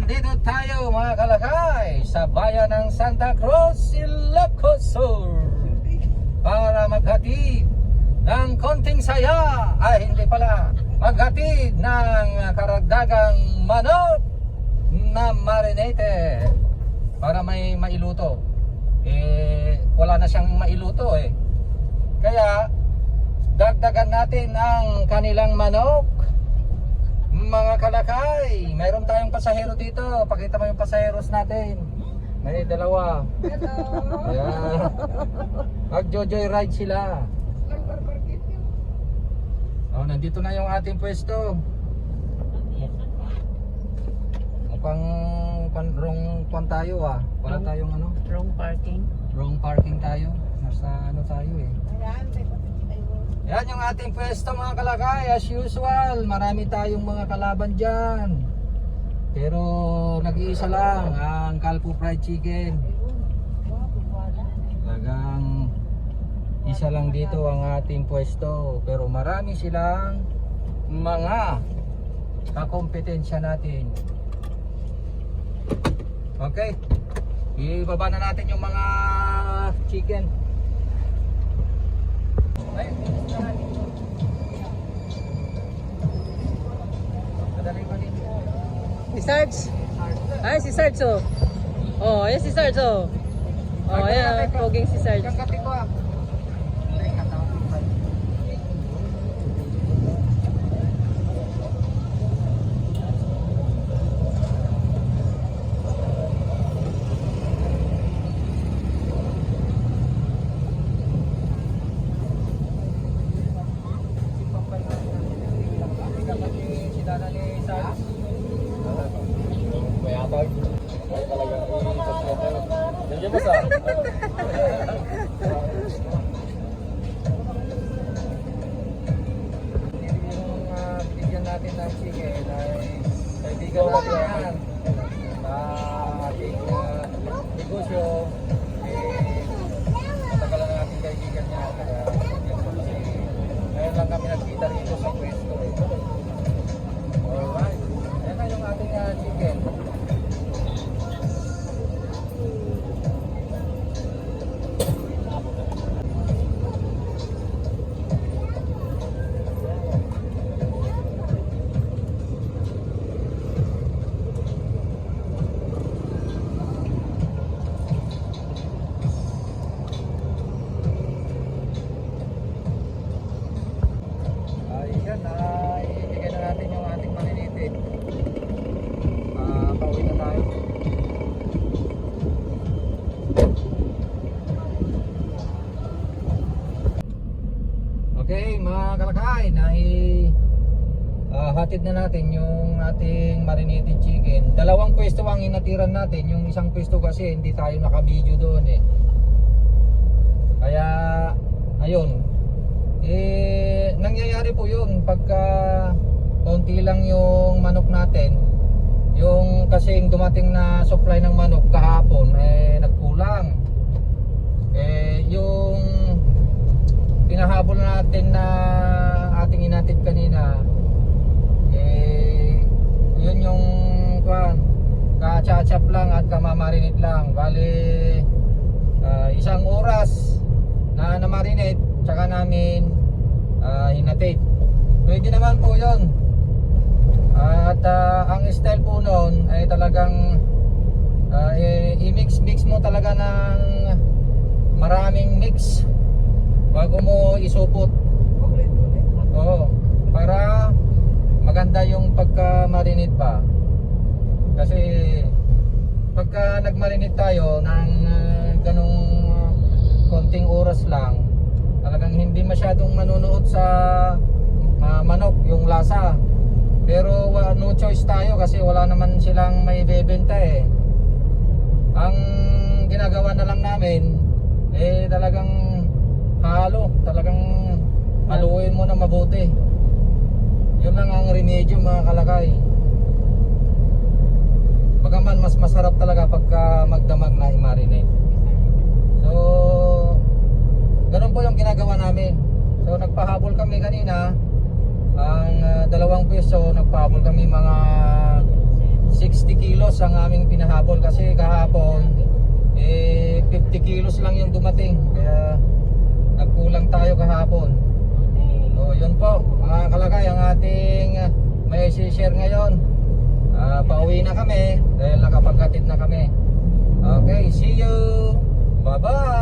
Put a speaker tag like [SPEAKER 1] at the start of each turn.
[SPEAKER 1] Nandito tayo mga kalakay sa bayan ng Santa Cruz, Ilocos Sur para maghatid ng konting saya, hindi pala, maghatid ng karagdagang manok na marinated para may mailuto. Wala na siyang mailuto kaya dagdagan natin ang kanilang manok. Mga kalakay, mayroon tayong pasahero dito. Pakita mo yung pasaheros natin. May dalawa.
[SPEAKER 2] Hello.
[SPEAKER 1] Ayan. Mag-joy ride sila. Nandito na yung ating pwesto. Mukhang wrong tayo Wala tayong
[SPEAKER 2] Wrong parking.
[SPEAKER 1] wrong parking tayo. Nasa tayo Yan yung ating pwesto mga kalakay. As usual, marami tayong mga kalaban dyan. Pero nag-iisa lang ang Calpo Fried Chicken. Talagang isa lang dito ang ating pwesto. Pero marami silang mga kakompetensya natin. Okay, ibaba na natin yung mga chicken.
[SPEAKER 2] Si Sarge. Ay, si Sarge ayan si Sarge ayan, poging si Sarge.
[SPEAKER 1] Kangkati ko bigyan natin ng chicken ay kaibigan natin yan sa ating negosyo. Matagal na natin kaibigan niya, kaya ngayon lang kami nagkita rito sa pwesto. Alright, yan na yung ating chicken. Ibigay na natin yung ating malilitin. Pauwi na tayo. Okay mga kalakay, hatid na natin yung ating marinated chicken. Dalawang pwesto ang inatiran natin. Yung isang pwesto kasi hindi tayo naka-video doon Kaya ayun, nangyayari po yun pagka konti lang yung manok natin. Yung kasing dumating na supply ng manok kahapon nagkulang. Yung pinahabol natin na ating inatid kanina, yun yung ka-chachap lang at kamamarinate lang. Bali isang oras na marinate tsaka namin hinatid. Pwede naman po yun. At ang style po nun ay talagang i-mix mo talaga ng maraming mix bago mo isupot. Para maganda yung pagka-marinate pa. Kasi pagka nag-marinate tayo ng ganong konting oras lang, talagang hindi masyadong manunuot sa manok yung lasa. Pero no choice tayo kasi wala naman silang may bebenta Ang ginagawa na lang namin talagang talagang haluin mo na mabuti. Yun lang ang remedyo mga kalakay. Bagaman mas masarap talaga pagka magdamag na i-marinate. So ganun po yung ginagawa namin. So nagpahabol kami kanina. Ang dalawang pwesto, nagpahabol kami mga 60 kilos ang aming pinahabol kasi kahapon 50 kilos lang yung dumating, kaya nagkulang tayo kahapon. So yun po mga kalakay ang ating may share ngayon. Pauwi na kami dahil nakapaghatid na kami. Okay, see you, bye bye.